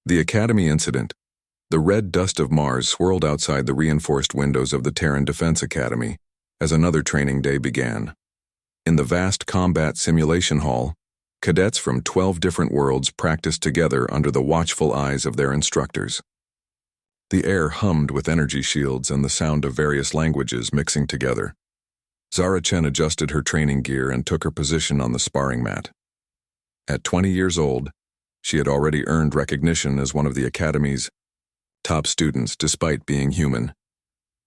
The Academy incident. The red dust of Mars swirled outside the reinforced windows of the Terran Defense Academy as another training day began. In the vast combat simulation hall, cadets from 12 different worlds practiced together under the watchful eyes of their instructors. The air hummed with energy shields and the sound of various languages mixing together. Zara Chen adjusted her training gear and took her position on the sparring mat. At 20 years old, she had already earned recognition as one of the Academy's top students despite being human.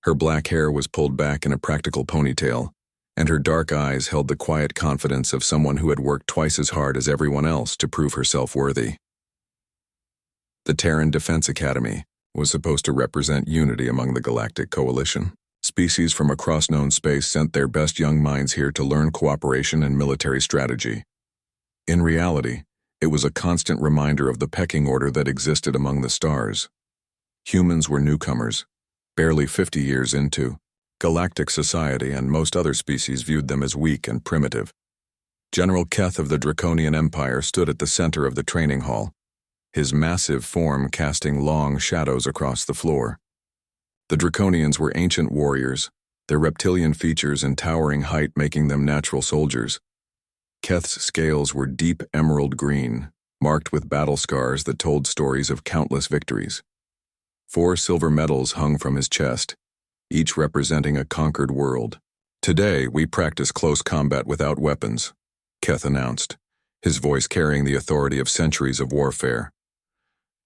Her black hair was pulled back in a practical ponytail, and her dark eyes held the quiet confidence of someone who had worked twice as hard as everyone else to prove herself worthy. The Terran Defense Academy was supposed to represent unity among the Galactic Coalition. Species from across known space sent their best young minds here to learn cooperation and military strategy. In reality, it was a constant reminder of the pecking order that existed among the stars. Humans were newcomers, barely 50 years into galactic society, and most other species viewed them as weak and primitive. General Keth of the Draconian Empire stood at the center of the training hall, his massive form casting long shadows across the floor. The Draconians were ancient warriors, their reptilian features and towering height making them natural soldiers. Keth's scales were deep emerald green, marked with battle scars that told stories of countless victories. 4 silver medals hung from his chest, each representing a conquered world. "Today, we practice close combat without weapons," Keth announced, his voice carrying the authority of centuries of warfare.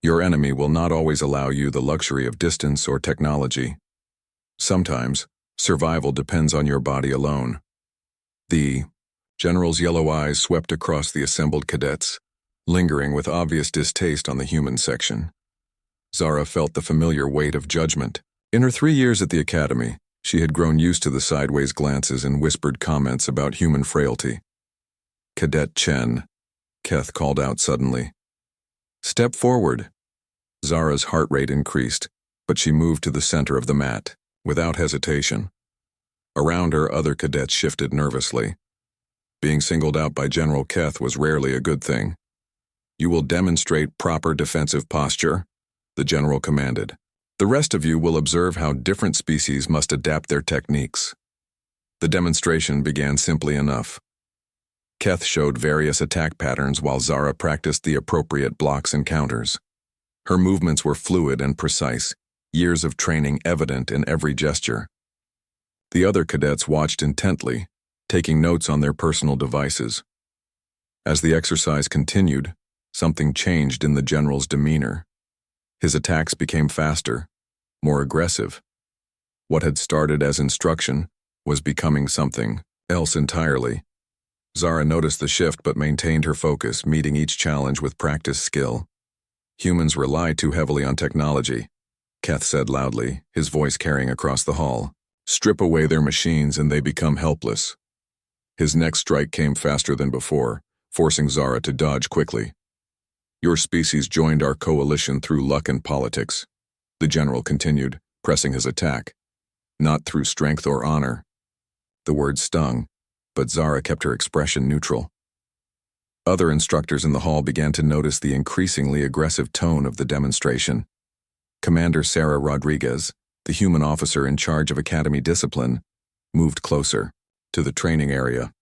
"Your enemy will not always allow you the luxury of distance or technology. Sometimes, survival depends on your body alone." The general's yellow eyes swept across the assembled cadets, lingering with obvious distaste on the human section. Zara felt the familiar weight of judgment. In her 3 years at the Academy, she had grown used to the sideways glances and whispered comments about human frailty. "Cadet Chen," Keth called out suddenly. "Step forward." Zara's heart rate increased, but she moved to the center of the mat, without hesitation. Around her, other cadets shifted nervously. Being singled out by General Keth was rarely a good thing. "You will demonstrate proper defensive posture," the general commanded. "The rest of you will observe how different species must adapt their techniques." The demonstration began simply enough. Keth showed various attack patterns while Zara practiced the appropriate blocks and counters. Her movements were fluid and precise, years of training evident in every gesture. The other cadets watched intently, taking notes on their personal devices. As the exercise continued, something changed in the general's demeanor. His attacks became faster, more aggressive. What had started as instruction was becoming something else entirely. Zara noticed the shift but maintained her focus, meeting each challenge with practiced skill. "Humans rely too heavily on technology," Keth said loudly, his voice carrying across the hall. "Strip away their machines and they become helpless." His next strike came faster than before, forcing Zara to dodge quickly. "Your species joined our coalition through luck and politics," the general continued, pressing his attack. "Not through strength or honor." The word stung, but Zara kept her expression neutral. Other instructors in the hall began to notice the increasingly aggressive tone of the demonstration. Commander Sarah Rodriguez, the human officer in charge of Academy discipline, moved closer, to the training area.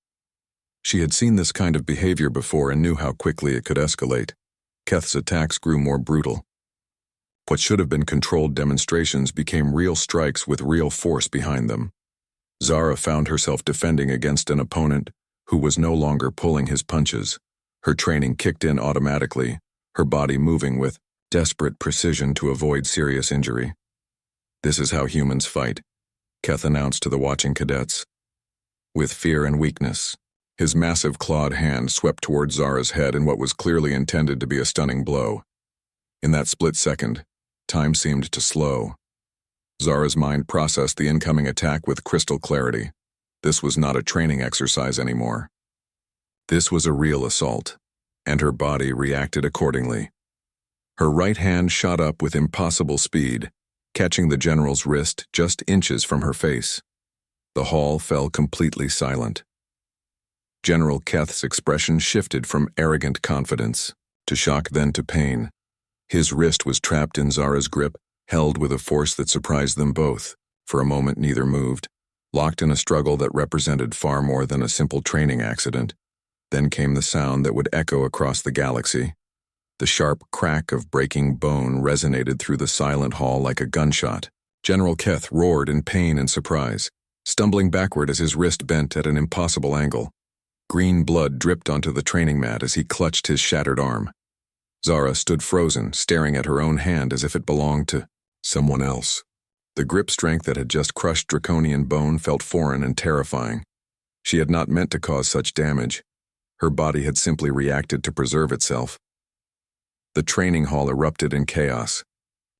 She had seen this kind of behavior before and knew how quickly it could escalate. Keth's attacks grew more brutal. What should have been controlled demonstrations became real strikes with real force behind them. Zara found herself defending against an opponent who was no longer pulling his punches. Her training kicked in automatically, her body moving with desperate precision to avoid serious injury. "This is how humans fight," Keth announced to the watching cadets. With fear and weakness, his massive clawed hand swept toward Zara's head in what was clearly intended to be a stunning blow. In that split second, time seemed to slow. Zara's mind processed the incoming attack with crystal clarity. This was not a training exercise anymore. This was a real assault, and her body reacted accordingly. Her right hand shot up with impossible speed, catching the general's wrist just inches from her face. The hall fell completely silent. General Keth's expression shifted from arrogant confidence to shock, then to pain. His wrist was trapped in Zara's grip, held with a force that surprised them both. For a moment neither moved, locked in a struggle that represented far more than a simple training accident. Then came the sound that would echo across the galaxy. The sharp crack of breaking bone resonated through the silent hall like a gunshot. General Keth roared in pain and surprise, stumbling backward as his wrist bent at an impossible angle. Green blood dripped onto the training mat as he clutched his shattered arm. Zara stood frozen, staring at her own hand as if it belonged to someone else. The grip strength that had just crushed draconian bone felt foreign and terrifying. She had not meant to cause such damage. Her body had simply reacted to preserve itself. The training hall erupted in chaos.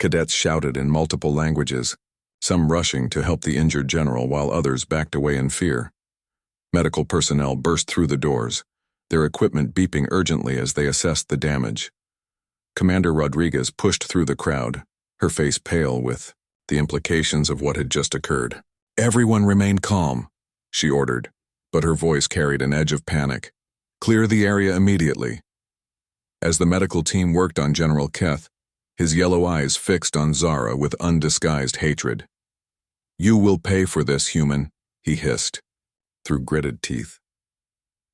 Cadets shouted in multiple languages, some rushing to help the injured general while others backed away in fear. Medical personnel burst through the doors, their equipment beeping urgently as they assessed the damage. Commander Rodriguez pushed through the crowd, her face pale with the implications of what had just occurred. "Everyone remain calm," she ordered, but her voice carried an edge of panic. "Clear the area immediately." As the medical team worked on General Keth, his yellow eyes fixed on Zara with undisguised hatred. "You will pay for this, human," he hissed, through gritted teeth.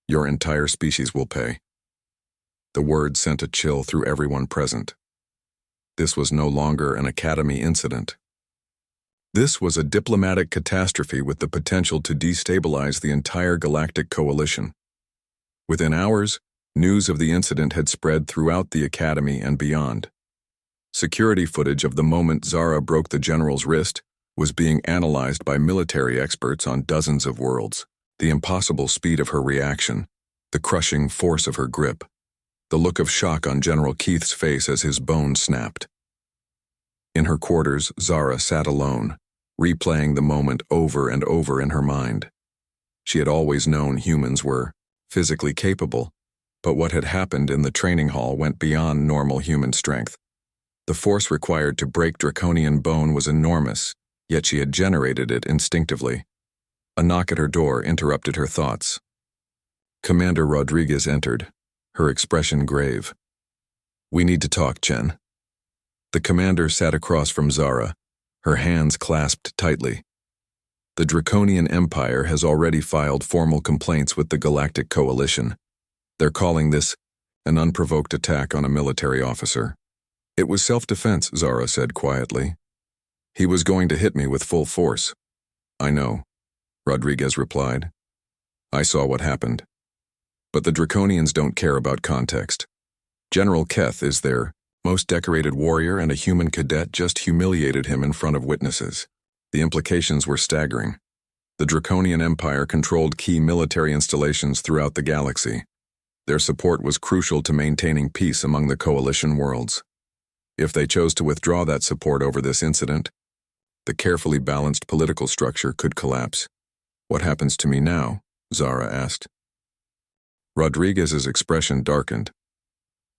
"Your entire species will pay." The word sent a chill through everyone present. This was no longer an Academy incident. This was a diplomatic catastrophe with the potential to destabilize the entire Galactic coalition. Within hours, news of the incident had spread throughout the Academy and beyond. Security footage of the moment Zara broke the general's wrist was being analyzed by military experts on dozens of worlds. The impossible speed of her reaction, the crushing force of her grip, the look of shock on General Keith's face as his bone snapped. In her quarters, Zara sat alone, replaying the moment over and over in her mind. She had always known humans were physically capable, but what had happened in the training hall went beyond normal human strength. The force required to break draconian bone was enormous, yet she had generated it instinctively. A knock at her door interrupted her thoughts. Commander Rodriguez entered, her expression grave. "We need to talk, Chen." The commander sat across from Zara, her hands clasped tightly. "The Draconian Empire has already filed formal complaints with the Galactic Coalition. They're calling this an unprovoked attack on a military officer." "It was self-defense," Zara said quietly. "He was going to hit me with full force." "I know," Rodriguez replied. "I saw what happened. But the Draconians don't care about context. General Keth is their most decorated warrior, and a human cadet just humiliated him in front of witnesses. The implications were staggering. The Draconian Empire controlled key military installations throughout the galaxy. Their support was crucial to maintaining peace among the coalition worlds. If they chose to withdraw that support over this incident, the carefully balanced political structure could collapse. "What happens to me now?" Zara asked. Rodriguez's expression darkened.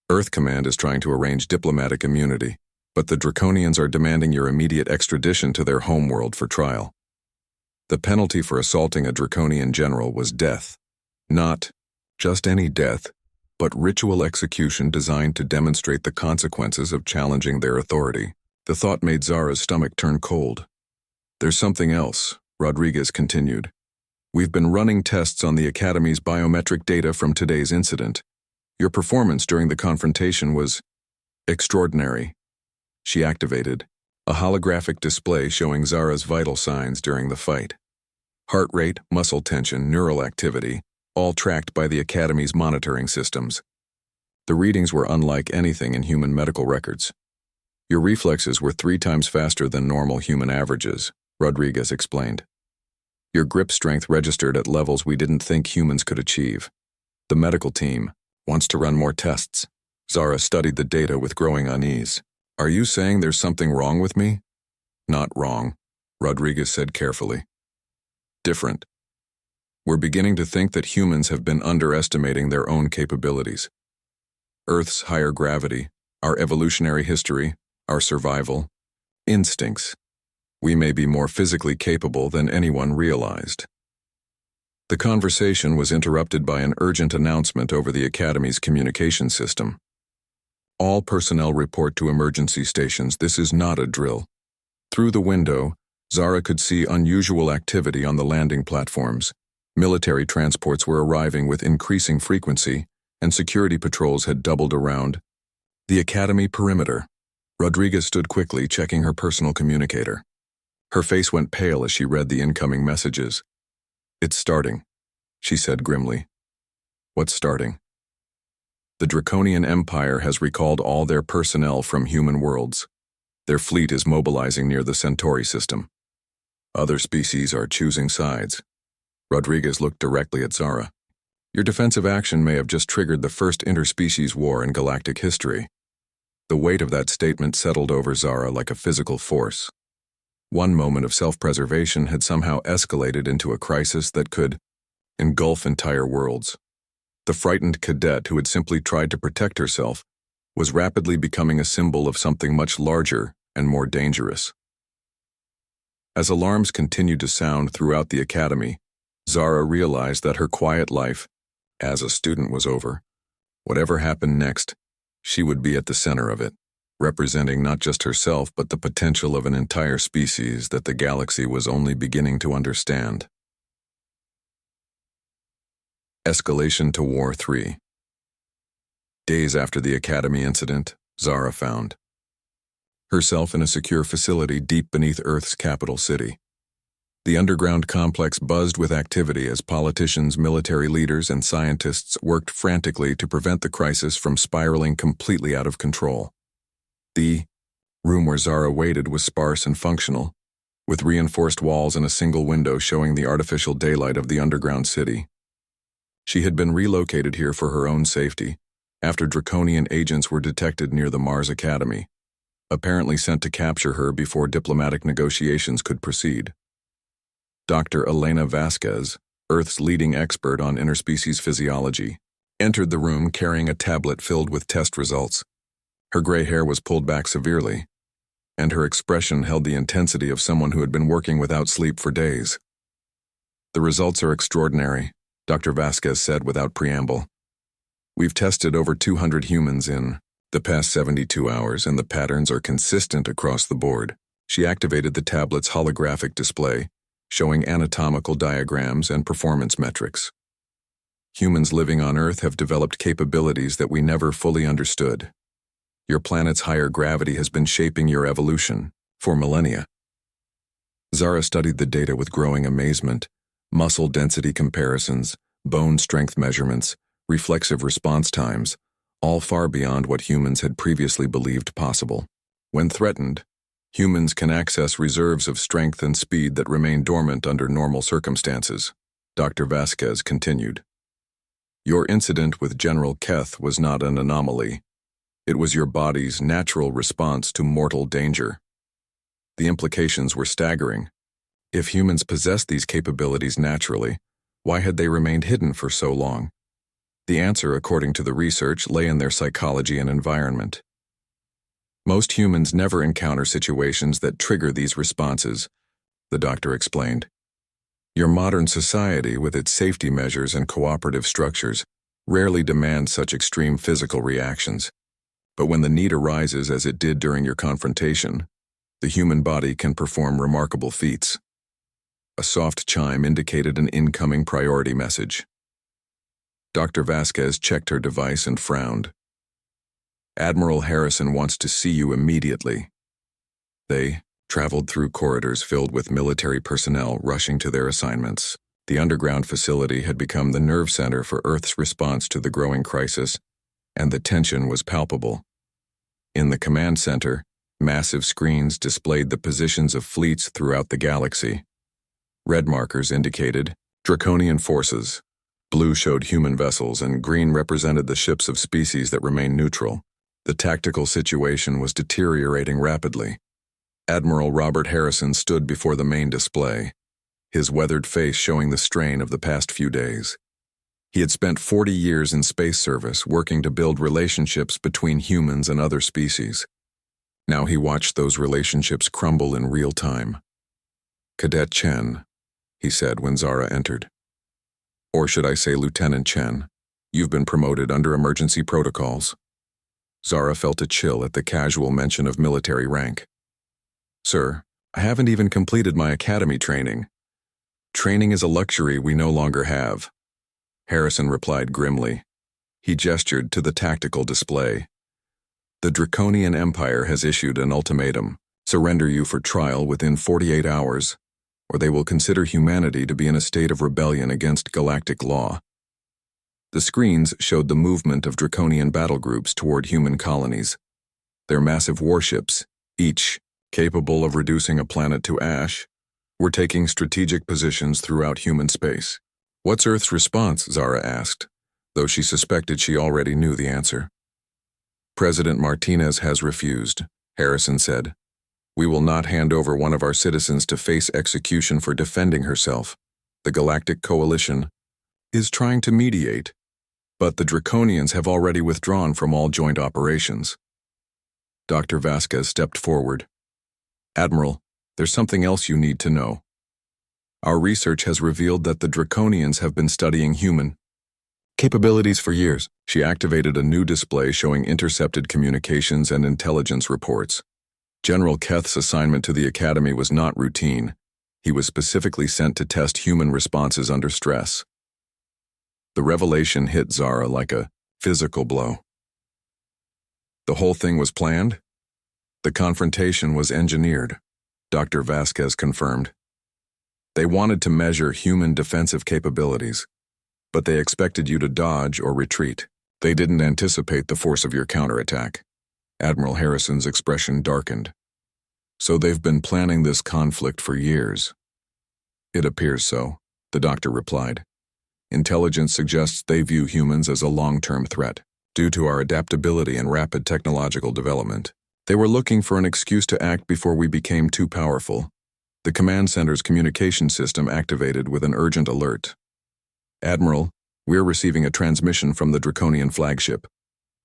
"Earth Command is trying to arrange diplomatic immunity, but the Draconians are demanding your immediate extradition to their homeworld for trial. The penalty for assaulting a Draconian general was death. Not just any death, but ritual execution designed to demonstrate the consequences of challenging their authority." The thought made Zara's stomach turn cold. "There's something else," Rodriguez continued. "We've been running tests on the Academy's biometric data from today's incident. Your performance during the confrontation was extraordinary." She activated a holographic display showing Zara's vital signs during the fight. Heart rate, muscle tension, neural activity, all tracked by the Academy's monitoring systems. The readings were unlike anything in human medical records. "Your reflexes were 3 times faster than normal human averages," Rodriguez explained. "Your grip strength registered at levels we didn't think humans could achieve. The medical team wants to run more tests." Zara studied the data with growing unease. "Are you saying there's something wrong with me?" "Not wrong," Rodriguez said carefully. "Different. We're beginning to think that humans have been underestimating their own capabilities. Earth's higher gravity, our evolutionary history, our survival, instincts. We may be more physically capable than anyone realized." The conversation was interrupted by an urgent announcement over the Academy's communication system. All personnel report to emergency stations. This is not a drill. Through the window, Zara could see unusual activity on the landing platforms. Military transports were arriving with increasing frequency, and security patrols had doubled around the Academy perimeter. Rodriguez stood quickly, checking her personal communicator. Her face went pale as she read the incoming messages. "It's starting," she said grimly. "What's starting?" "The Draconian Empire has recalled all their personnel from human worlds. Their fleet is mobilizing near the Centauri system. Other species are choosing sides." Rodriguez looked directly at Zara. "Your defensive action may have just triggered the first interspecies war in galactic history." The weight of that statement settled over Zara like a physical force. One moment of self-preservation had somehow escalated into a crisis that could engulf entire worlds. The frightened cadet who had simply tried to protect herself was rapidly becoming a symbol of something much larger and more dangerous. As alarms continued to sound throughout the academy, Zara realized that her quiet life as a student was over. Whatever happened next, she would be at the center of it, representing not just herself but the potential of an entire species that the galaxy was only beginning to understand. Escalation to War 3. Days after the Academy incident, Zara found herself in a secure facility deep beneath Earth's capital city. The underground complex buzzed with activity as politicians, military leaders, and scientists worked frantically to prevent the crisis from spiraling completely out of control. The room where Zara waited was sparse and functional, with reinforced walls and a single window showing the artificial daylight of the underground city. She had been relocated here for her own safety, after Draconian agents were detected near the Mars Academy, apparently sent to capture her before diplomatic negotiations could proceed. Dr. Elena Vasquez, Earth's leading expert on interspecies physiology, entered the room carrying a tablet filled with test results. Her gray hair was pulled back severely, and her expression held the intensity of someone who had been working without sleep for days. "The results are extraordinary," Dr. Vasquez said without preamble. "We've tested over 200 humans in the past 72 hours, and the patterns are consistent across the board." She activated the tablet's holographic display, showing anatomical diagrams and performance metrics. "Humans living on Earth have developed capabilities that we never fully understood. Your planet's higher gravity has been shaping your evolution for millennia." Zara studied the data with growing amazement. Muscle density comparisons, bone strength measurements, reflexive response times, all far beyond what humans had previously believed possible. When threatened, humans can access reserves of strength and speed that remain dormant under normal circumstances, Dr. Vasquez continued. "Your incident with General Keth was not an anomaly. It was your body's natural response to mortal danger." The implications were staggering. If humans possessed these capabilities naturally, why had they remained hidden for so long? The answer, according to the research, lay in their psychology and environment. "Most humans never encounter situations that trigger these responses," the doctor explained. "Your modern society, with its safety measures and cooperative structures, rarely demands such extreme physical reactions. But when the need arises, as it did during your confrontation, the human body can perform remarkable feats." A soft chime indicated an incoming priority message. Dr. Vasquez checked her device and frowned. "Admiral Harrison wants to see you immediately." They traveled through corridors filled with military personnel rushing to their assignments. The underground facility had become the nerve center for Earth's response to the growing crisis, and the tension was palpable. In the command center, massive screens displayed the positions of fleets throughout the galaxy. Red markers indicated Draconian forces, blue showed human vessels, and green represented the ships of species that remained neutral. The tactical situation was deteriorating rapidly. Admiral Robert Harrison stood before the main display, his weathered face showing the strain of the past few days. He had spent 40 years in space service working to build relationships between humans and other species. Now he watched those relationships crumble in real time. "Cadet Chen," he said when Zara entered. "Or should I say Lieutenant Chen, you've been promoted under emergency protocols." Zara felt a chill at the casual mention of military rank. Sir, I haven't even completed my academy training. Training is a luxury we no longer have. Harrison replied grimly. He gestured to the tactical display. The Draconian Empire has issued an ultimatum. Surrender you for trial within 48 hours, or they will consider humanity to be in a state of rebellion against galactic law. The screens showed the movement of Draconian battle groups toward human colonies. Their massive warships, each capable of reducing a planet to ash, were taking strategic positions throughout human space. What's Earth's response? Zara asked, though she suspected she already knew the answer. President Martinez has refused, Harrison said. We will not hand over one of our citizens to face execution for defending herself. The Galactic Coalition is trying to mediate, but the Draconians have already withdrawn from all joint operations. Dr. Vasquez stepped forward. Admiral, there's something else you need to know. Our research has revealed that the Draconians have been studying human capabilities for years. She activated a new display showing intercepted communications and intelligence reports. General Keth's assignment to the Academy was not routine. He was specifically sent to test human responses under stress. The revelation hit Zara like a physical blow. The whole thing was planned? The confrontation was engineered, Dr. Vasquez confirmed. They wanted to measure human defensive capabilities, but they expected you to dodge or retreat. They didn't anticipate the force of your counterattack. Admiral Harrison's expression darkened. So they've been planning this conflict for years. It appears so, the doctor replied. Intelligence suggests they view humans as a long-term threat, due to our adaptability and rapid technological development. They were looking for an excuse to act before we became too powerful. The command center's communication system activated with an urgent alert. Admiral, we're receiving a transmission from the Draconian flagship.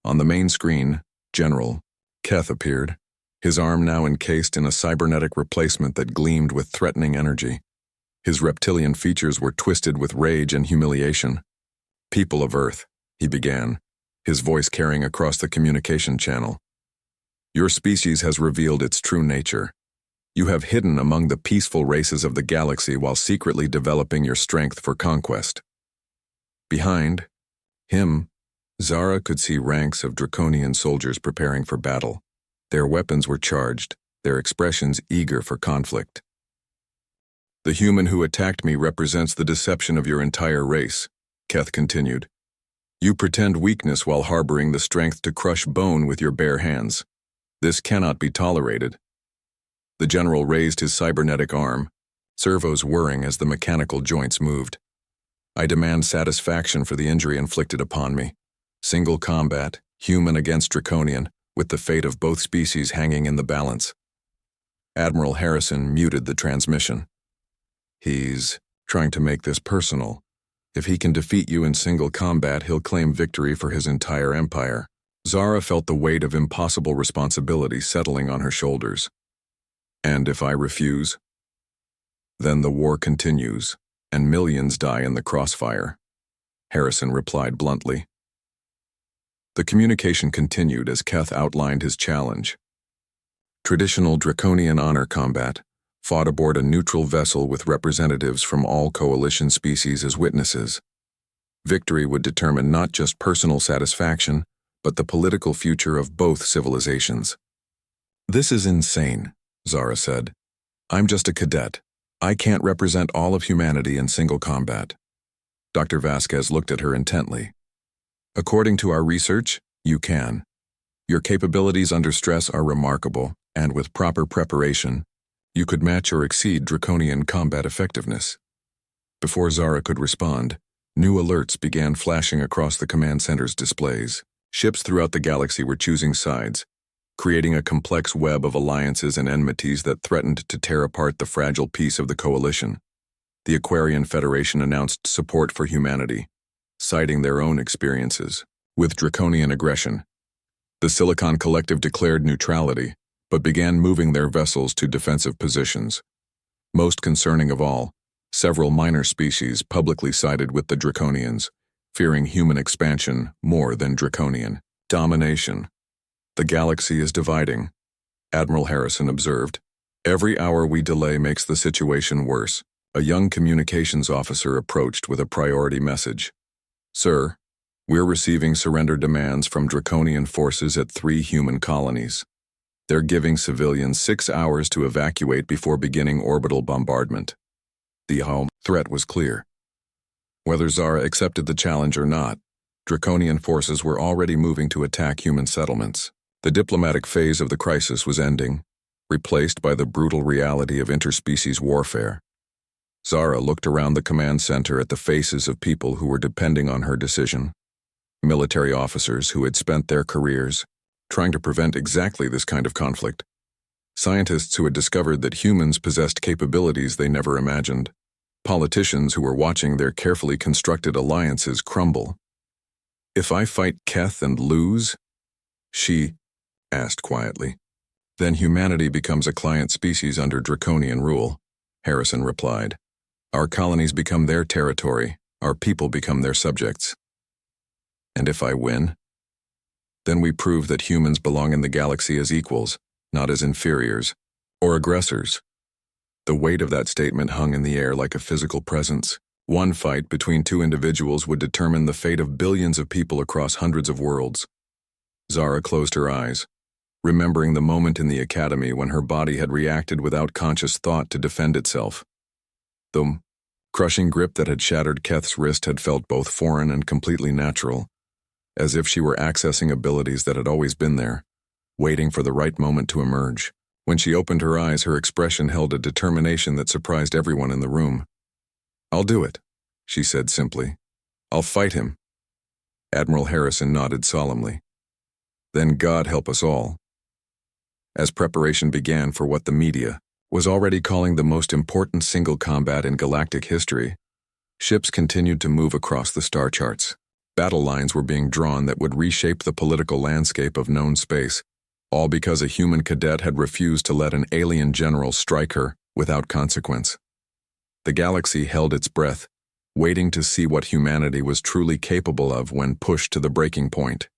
On the main screen, General Keth appeared, his arm now encased in a cybernetic replacement that gleamed with threatening energy. His reptilian features were twisted with rage and humiliation. People of Earth, he began, his voice carrying across the communication channel. Your species has revealed its true nature. You have hidden among the peaceful races of the galaxy while secretly developing your strength for conquest. Behind him, Zara could see ranks of Draconian soldiers preparing for battle. Their weapons were charged, their expressions eager for conflict. The human who attacked me represents the deception of your entire race, Keth continued. You pretend weakness while harboring the strength to crush bone with your bare hands. This cannot be tolerated. The general raised his cybernetic arm, servos whirring as the mechanical joints moved. I demand satisfaction for the injury inflicted upon me. Single combat, human against Draconian, with the fate of both species hanging in the balance. Admiral Harrison muted the transmission. He's trying to make this personal. If he can defeat you in single combat, he'll claim victory for his entire empire. Zara felt the weight of impossible responsibility settling on her shoulders. And if I refuse? Then the war continues, and millions die in the crossfire, Harrison replied bluntly. The communication continued as Keth outlined his challenge. Traditional Draconian honor combat, fought aboard a neutral vessel with representatives from all coalition species as witnesses. Victory would determine not just personal satisfaction, but the political future of both civilizations. This is insane, Zara said. I'm just a cadet. I can't represent all of humanity in single combat. Dr. Vasquez looked at her intently. According to our research, you can. Your capabilities under stress are remarkable, and with proper preparation, you could match or exceed Draconian combat effectiveness. Before Zara could respond, new alerts began flashing across the command center's displays. Ships throughout the galaxy were choosing sides, creating a complex web of alliances and enmities that threatened to tear apart the fragile peace of the coalition. The Aquarian Federation announced support for humanity, citing their own experiences with Draconian aggression. The Silicon Collective declared neutrality, but began moving their vessels to defensive positions. Most concerning of all, several minor species publicly sided with the Draconians, fearing human expansion more than Draconian domination. The galaxy is dividing, Admiral Harrison observed. Every hour we delay makes the situation worse. A young communications officer approached with a priority message. Sir, we're receiving surrender demands from draconian forces at 3 human colonies. They're giving civilians 6 hours to evacuate before beginning orbital bombardment. The home threat was clear. Whether Zara accepted the challenge or not, draconian forces were already moving to attack human settlements. The diplomatic phase of the crisis was ending, replaced by the brutal reality of interspecies warfare. Zara looked around the command center at the faces of people who were depending on her decision. Military officers who had spent their careers trying to prevent exactly this kind of conflict. Scientists who had discovered that humans possessed capabilities they never imagined. Politicians who were watching their carefully constructed alliances crumble. If I fight Keth and lose? She asked quietly. Then humanity becomes a client species under draconian rule, Harrison replied. Our colonies become their territory, our people become their subjects. And if I win? Then we prove that humans belong in the galaxy as equals, not as inferiors or aggressors. The weight of that statement hung in the air like a physical presence. One fight between 2 individuals would determine the fate of billions of people across hundreds of worlds. Zara closed her eyes, remembering the moment in the academy when her body had reacted without conscious thought to defend itself. The crushing grip that had shattered Keth's wrist had felt both foreign and completely natural, as if she were accessing abilities that had always been there, waiting for the right moment to emerge. When she opened her eyes, her expression held a determination that surprised everyone in the room. I'll do it, she said simply. I'll fight him. Admiral Harrison nodded solemnly. Then God help us all. As preparation began for what the media was already calling the most important single combat in galactic history, ships continued to move across the star charts. Battle lines were being drawn that would reshape the political landscape of known space, all because a human cadet had refused to let an alien general strike her without consequence. The galaxy held its breath, waiting to see what humanity was truly capable of when pushed to the breaking point.